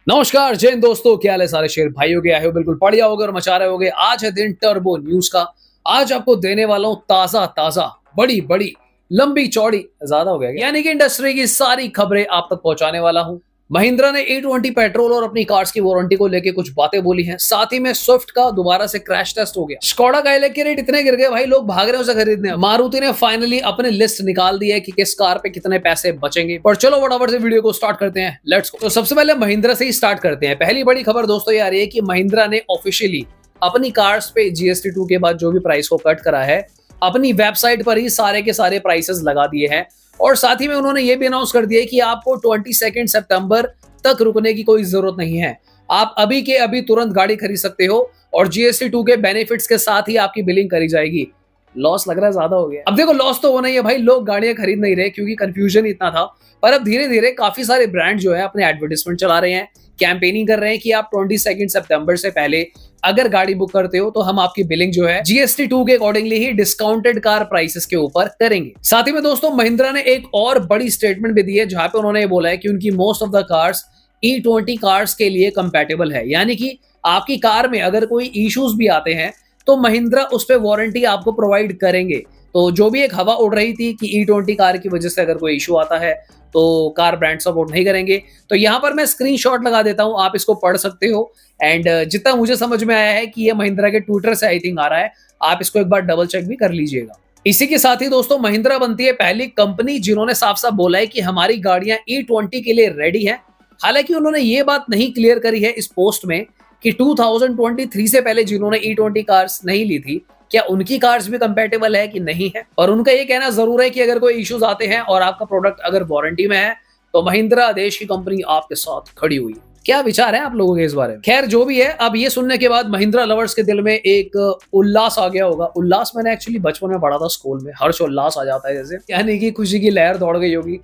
नमस्कार जय हिंद दोस्तों, क्या हाल है सारे शेर भाइयों के। आए हो बिल्कुल बढ़िया होगे और मचा रहे होगे। आज है दिन टर्बो न्यूज का। आज आपको देने वाला हूं ताजा ताजा बड़ी बड़ी लंबी चौड़ी ज्यादा हो गया क्या? यानी कि इंडस्ट्री की सारी खबरें आप तक पहुंचाने वाला हूं। महिंद्रा ने E20 पेट्रोल और अपनी कार्स की वारंटी को लेके कुछ बातें बोली हैं। साथ ही में स्विफ्ट का दोबारा से क्रैश टेस्ट हो गया। स्कोडा काइलैक के रेट इतने गिर गए भाई, लोग भाग रहे हैं उसे खरीदने। मारुति ने फाइनली अपनी लिस्ट निकाल दी है कि किस कार पे कितने पैसे बचेंगे। पर चलो फटाफट से वीडियो को स्टार्ट करते हैं, लेट्स गो। तो सबसे पहले महिंद्रा से ही स्टार्ट करते हैं। पहली बड़ी खबर दोस्तों ये आ रही है कि महिंद्रा ने ऑफिशियली अपनी कार्स पे GST 2 के बाद जो भी प्राइस को कट करा है, अपनी वेबसाइट पर ही सारे के सारे प्राइसेस लगा दिए हैं। और साथ ही में उन्होंने ये भी अनाउंस कर दिया है कि आपको 22 सितंबर तक रुकने की कोई जरूरत नहीं है। आप अभी के अभी तुरंत गाड़ी खरीद सकते हो और GST 2 के बेनिफिट्स के साथ ही आपकी बिलिंग करी जाएगी। लॉस लग रहा है ज्यादा हो गया। अब देखो लॉस तो होना ही है भाई, लोग गाड़ियां खरीद नहीं रहे क्योंकि कंफ्यूजन इतना था। पर अब धीरे धीरे काफी सारे ब्रांड जो है अपने एडवर्टाइजमेंट चला रहे हैं, कैंपेनिंग कर रहे हैं कि आप 22 सितंबर से पहले अगर गाड़ी बुक करते हो तो हम आपकी बिलिंग जो है GST 2 के अकॉर्डिंगली ही डिस्काउंटेड कार प्राइसेस के ऊपर करेंगे। साथ ही में दोस्तों महिंद्रा ने एक और बड़ी स्टेटमेंट भी दी है, जहां पे उन्होंने ये बोला है कि उनकी most of the cars E20 cars के लिए कंपैटिबल है। यानी कि आपकी कार में अगर कोई इश्यूज भी आते हैं तो महिंद्रा उस पर वारंटी आपको प्रोवाइड करेंगे। तो जो भी एक हवा उड़ रही थी कि E20 कार की वजह से अगर कोई इशू आता है तो कार ब्रांड सपोर्ट नहीं करेंगे, तो यहाँ पर मैं स्क्रीनशॉट लगा देता हूँ, आप इसको पढ़ सकते हो। एंड जितना मुझे समझ में आया है कि ये महिंद्रा के ट्विटर से आई थिंक आ रहा है, आप इसको एक बार डबल चेक भी कर लीजिएगा। इसी के साथ ही दोस्तों महिंद्रा बनती है पहली कंपनी जिन्होंने साफ साफ बोला है कि हमारी गाड़ियां E20 के लिए रेडी है। हालांकि उन्होंने ये बात नहीं क्लियर करी है इस पोस्ट में कि 2023 से पहले जिन्होंने E20 कार्स नहीं ली थी, क्या उनकी कार्स भी कंपैटिबल है कि नहीं है। और उनका ये कहना जरूर है कि अगर कोई इश्यूज आते हैं और आपका प्रोडक्ट अगर वारंटी में है तो महिंद्रा देश की कंपनी आपके साथ खड़ी हुई है। क्या विचार है आप लोगों के इस बारे में? खैर जो भी है, अब ये सुनने के बाद महिंद्रा लवर्स के दिल में एक उल्लास आ गया होगा। उल्लास मैंने एक्चुअली बचपन में पढ़ा था स्कूल में, हर्ष उल्लास आ जाता है जैसे, यानी कि खुशी की लहर दौड़ गई होगी।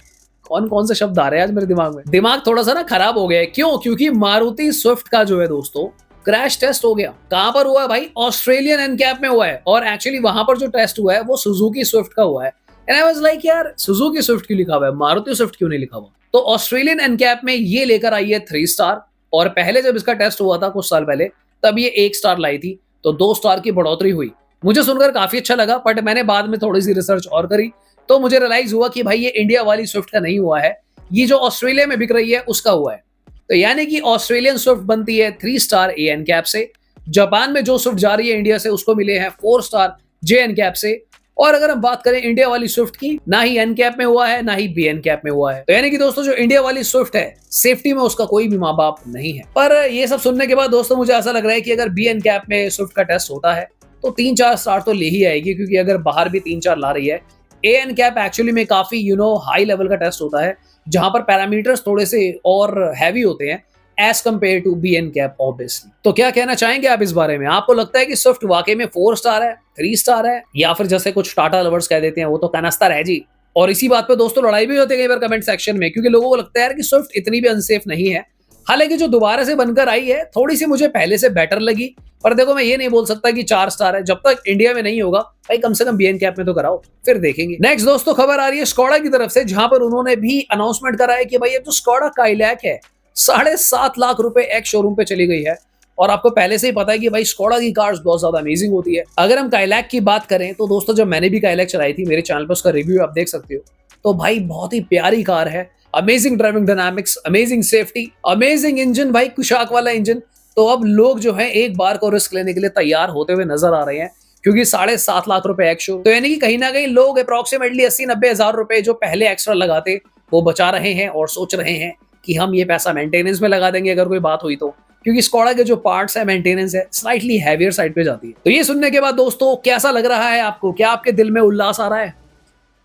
कौन कौन से शब्द आ रहे हैं आज मेरे दिमाग में। दिमाग थोड़ा सा ना खराब हो गया है। क्यों? क्योंकि मारुति स्विफ्ट का जो है दोस्तों क्रैश टेस्ट हो गया। कहां पर हुआ है भाई? ऑस्ट्रेलियन एनकैप में हुआ है। और एक्चुअली वहां पर जो टेस्ट हुआ है वो सुजुकी स्विफ्ट का हुआ है। एंड आई वाज लाइक यार सुजुकी स्विफ्ट क्यों लिखा हुआ है, मारुति स्विफ्ट क्यों नहीं लिखा हुआ? तो ऑस्ट्रेलियन एनकैप में ये लेकर आई है 3 स्टार। और पहले जब इसका टेस्ट हुआ था कुछ साल पहले, तब ये 1 स्टार लाई थी। तो 2 स्टार की बढ़ोतरी हुई। मुझे सुनकर काफी अच्छा लगा, बट मैंने बाद में थोड़ी सी रिसर्च और करी तो मुझे रियलाइज हुआ कि भाई ये इंडिया वाली स्विफ्ट का नहीं हुआ है, ये जो ऑस्ट्रेलिया में बिक रही है उसका हुआ है। तो यानी कि ऑस्ट्रेलियन स्विफ्ट बनती है 3 स्टार AN कैप से। जापान में जो स्विफ्ट जा रही है इंडिया से उसको मिले हैं 4 स्टार JN कैप से। और अगर हम बात करें इंडिया वाली स्विफ्ट की, ना ही एन कैप में हुआ है ना ही BN कैप में हुआ है। तो यानी कि दोस्तों जो इंडिया वाली स्विफ्ट है सेफ्टी में उसका कोई भी माँ बाप नहीं है। पर ये सब सुनने के बाद दोस्तों मुझे ऐसा लग रहा है कि अगर BN कैप में स्विफ्ट का टेस्ट होता है तो 3-4 स्टार तो ले ही आएगी, क्योंकि अगर बाहर भी 3-4 ला रही है। AN कैप एक्चुअली में काफी हाई लेवल का टेस्ट होता है, जहां पर पैरामीटर्स थोड़े से और हैवी होते हैं as compare to BN cap obviously. तो क्या कहना चाहेंगे आप इस बारे में? आपको लगता है कि स्विफ्ट वाकई में 4 स्टार है, 3 स्टार है, या फिर जैसे कुछ टाटा लवर्स कह देते हैं वो तो कनस्तर है जी। और इसी बात पे दोस्तों लड़ाई भी होती है कई बार कमेंट सेक्शन में, क्योंकि लोगों को लगता है यार कि स्विफ्ट इतनी भी अनसेफ नहीं है। हालांकि जो दोबारा से बनकर आई है थोड़ी सी मुझे पहले से बेटर लगी। पर देखो मैं ये नहीं बोल सकता कि 4 स्टार है, जब तक इंडिया में नहीं होगा भाई कम से कम BN कैप में तो कराओ, फिर देखेंगे। नेक्स्ट दोस्तों खबर आ रही है स्कोडा की तरफ से, जहां पर उन्होंने भी अनाउंसमेंट करा है कि भाई ये जो स्कोडा काइलैक है 7.5 लाख रुपए एक शोरूम पे चली गई है। और आपको पहले से ही पता है कि भाई स्कोडा की कार्स बहुत ज्यादा अमेजिंग होती है। अगर हम काइलैक की बात करें तो दोस्तों जब मैंने भी काइलैक चलाई थी, मेरे चैनल पर उसका रिव्यू आप देख सकते हो, तो भाई बहुत ही प्यारी कार है। Amazing driving dynamics, amazing safety, amazing engine, भाई कुशाक वाला इंजन। तो अब लोग जो है एक बार को रिस्क लेने के लिए तैयार होते हुए नजर आ रहे हैं, क्योंकि 7.5 लाख रुपए एक्शो। तो यानी कि कहीं ना कहीं लोग अप्रोक्सीमेटली 80-90 हजार रुपए जो पहले एक्स्ट्रा लगाते वो बचा रहे हैं और सोच रहे हैं कि हम ये पैसा मेंटेनेंस में लगा देंगे अगर कोई बात हुई तो। क्योंकि स्कोडा के जो पार्ट्स है, मेंटेनेंस है, स्लाइटली हैवियर साइड पे जाती है। तो ये सुनने के बाद दोस्तों कैसा लग रहा है आपको? क्या आपके दिल में उल्लास आ रहा है?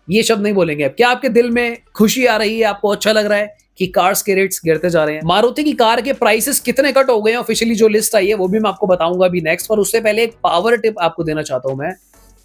ये शब्द नहीं बोलेंगे अब। क्या आपके दिल में खुशी आ रही है? आपको अच्छा लग रहा है कि कार्स के रेट्स गिरते जा रहे हैं? मारुति की कार के प्राइसेस कितने कट हो गए हैं ऑफिशियली जो लिस्ट आई है वो भी मैं आपको बताऊंगा अभी नेक्स्ट। पर उससे पहले एक पावर टिप आपको देना चाहता हूं मैं।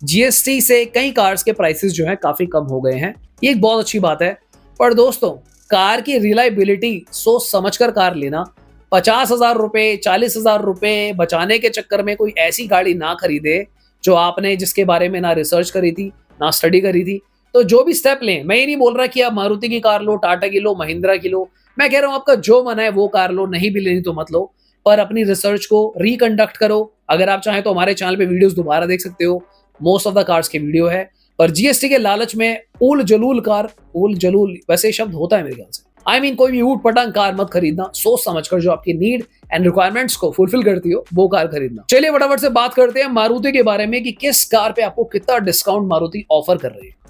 GST से कई कार्स के प्राइसेस जो है काफी कम हो गए हैं, ये एक बहुत अच्छी बात है। पर दोस्तों कार की रिलायबिलिटी सोच समझकर कार लेना। 50,000 रुपए 40,000 रुपए बचाने के चक्कर में कोई ऐसी गाड़ी ना खरीदे जो आपने जिसके बारे में ना रिसर्च करी थी ना स्टडी करी थी। तो जो भी स्टेप लें, मैं ये नहीं बोल रहा कि आप मारुति की कार लो, टाटा की लो, महिंद्रा की लो, मैं कह रहा हूं आपका जो मन है वो कार लो, नहीं भी लेनी तो मत लो, पर अपनी रिसर्च को रिकंडक्ट करो। अगर आप चाहें तो हमारे चैनल पे वीडियोस दोबारा देख सकते हो, मोस्ट ऑफ द कार्स के वीडियो है। पर जीएसटी के लालच में उल जलूल कार, उल जलूल वैसे शब्द होता है मेरे ख्याल से, आई मीन कोई भी ऊट पटांग कार मत खरीदना, सोच समझकर जो आपकी नीड एंड रिक्वायरमेंट्स को फुलफिल करती हो वो कार खरीदना। चलिए फटाफट से बात करते हैं मारुति के बारे में कि किस कार पे आपको कितना डिस्काउंट मारुति ऑफर कर रही है।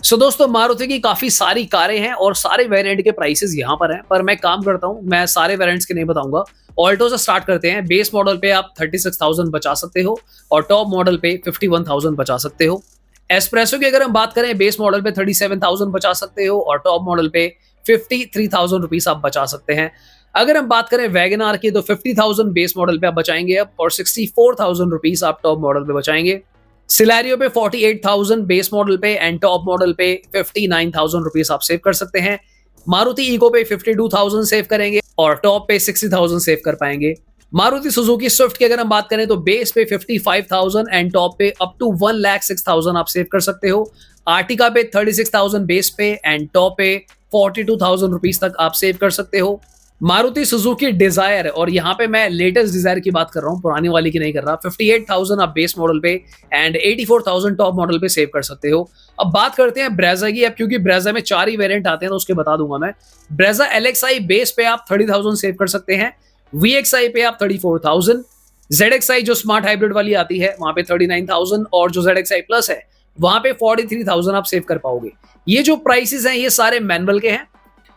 सो दोस्तों, मारुति की काफी सारी कारें हैं और सारे वेरिएंट के प्राइसेस यहाँ पर हैं, पर मैं काम करता हूँ, मैं सारे वेरिएंट्स के नहीं बताऊंगा। ऑल्टो से स्टार्ट करते हैं। बेस मॉडल पे आप 36,000 बचा सकते हो और टॉप मॉडल पे 51,000 बचा सकते हो। एस्प्रेसो की अगर हम बात करें, बेस मॉडल पे 37,000 बचा सकते हो और टॉप मॉडल पे 53,000 रुपीस आप बचा सकते हैं। अगर हम बात करें वैगन आर की, तो 50,000 बेस मॉडल पे आप बचाएंगे अब और 64,000 रुपीस आप टॉप मॉडल पे बचाएंगे। सिलेरियो पे 48,000 बेस मॉडल पे एंड टॉप मॉडल पे 59,000 रुपीस आप सेव कर सकते हैं। मारुति इको पे 52,000 सेव करेंगे और टॉप पे 60,000 सेव कर पाएंगे। मारुति सुजुकी स्विफ्ट की अगर हम बात करें तो बेस पे 55,000 एंड टॉप पे अप टू 1,06,000 आप सेव कर सकते हो। आर्टिका पे 36,000 बेस पे एंड टॉप पे 42,000 रुपीस तक आप सेव कर सकते हो। मारुति सुजुकी डिजायर, और यहाँ पे मैं लेटेस्ट डिजायर की बात कर रहा हूँ, पुरानी वाली की नहीं कर रहा। 58,000 आप बेस मॉडल पे एंड 84,000 टॉप मॉडल पे सेव कर सकते हो। अब बात करते हैं ब्रेजा की। अब क्योंकि ब्रेजा में 4 ही वेरिएंट आते हैं तो उसके बता दूंगा मैं। ब्रेजा LXI बेस पे आप 30,000 सेव कर सकते हैं। VXI पे आप 34,000। ZXI जो स्मार्ट हाइब्रिड वाली आती है वहां पे 39,000 और जो ZXI प्लस है वहां पे 43,000 आप सेव कर पाओगे। ये जो प्राइसेस हैं ये सारे मैनुअल के हैं।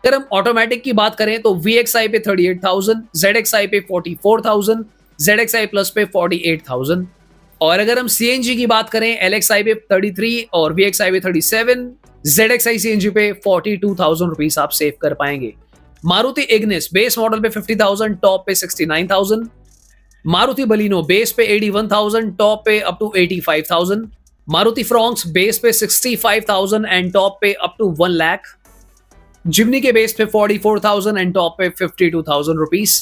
अगर हम ऑटोमेटिक की बात करें तो VXI पे 38,000, ZXI पे 44,000, ZXI प्लस पे 48,000। और अगर हम CNG की बात करें, LXI पे 33 और VXI पे 37, ZXI CNG पे 42,000 रुपीस आप सेव कर पाएंगे। मारुति इग्निस बेस मॉडल पे 50,000, टॉप पे 69,000। मारुति बलिनो बेस पे 81,000, टॉप पे up to 85,000। Maruti Fronx base पे 65,000 एंड टॉप पे अप टू 1 लाख। जिम्नी के बेस पे 44,000 एंड टॉप पे 52,000 रुपीस।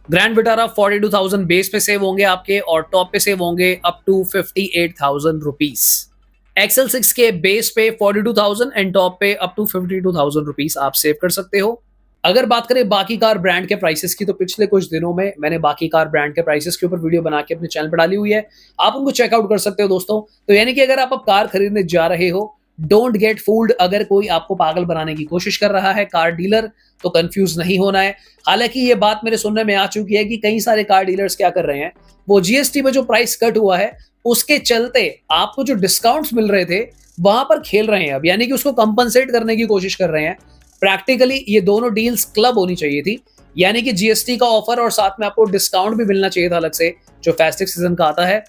ग्रैंड विटारा 42,000 बेस पे सेव होंगे आपके और टॉप पे सेव होंगे अप टू 58,000 रुपीस। XL6 के बेस पे 42,000 एंड टॉप पे अप टू 52,000 रुपीस आप सेव कर सकते हो। अगर बात करें बाकी कार ब्रांड के प्राइसेस की, तो पिछले कुछ दिनों में मैंने बाकी कार ब्रांड के प्राइसेस के ऊपर वीडियो बना के अपने चैनल पर डाली हुई है, आप उनको चेकआउट कर सकते हो दोस्तों। तो यानी कि अगर आप कार खरीदने जा रहे हो, डोंट गेट फूल्ड। अगर कोई आपको पागल बनाने की कोशिश कर रहा है कार डीलर, तो कंफ्यूज नहीं होना है। हालांकि ये बात मेरे सुनने में आ चुकी है कि कई सारे कार डीलर्स क्या कर रहे हैं, वो जीएसटी में जो प्राइस कट हुआ है उसके चलते आपको जो डिस्काउंट्स मिल रहे थे वहां पर खेल रहे हैं अब, यानी कि उसको कंपनसेट करने की कोशिश कर रहे हैं। प्रैक्टिकली ये दोनों डील्स क्लब होनी चाहिए थी, यानी कि जीएसटी का ऑफर और साथ में आपको डिस्काउंट भी मिलना चाहिए था अलग से जो फेस्टिव सीजन का आता है।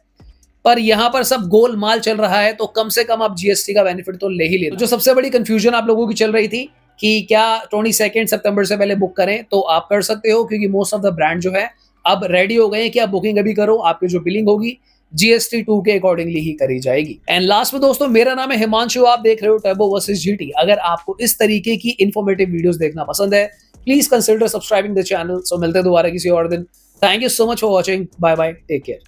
पर यहां पर सब गोलमाल चल रहा है, तो कम से कम आप जीएसटी का बेनिफिट तो ले ही लेना। जो सबसे बड़ी कंफ्यूजन आप लोगों की चल रही थी कि क्या 22 सितंबर से पहले बुक करें, तो आप कर सकते हो क्योंकि मोस्ट ऑफ द ब्रांड जो है अब रेडी हो गए हैं कि आप बुकिंग अभी करो, आपकी जो बिलिंग होगी GST 2 के अकॉर्डिंगली ही करी जाएगी। एंड लास्ट में दोस्तों, मेरा नाम है हिमांशु, आप देख रहे हो टर्बो वर्सेस GT। अगर आपको इस तरीके की इन्फॉर्मेटिव वीडियोस देखना पसंद है, please consider subscribing the channel. So मिलते हैं दोबारा किसी और दिन। Thank you so much for watching. Bye bye, take care.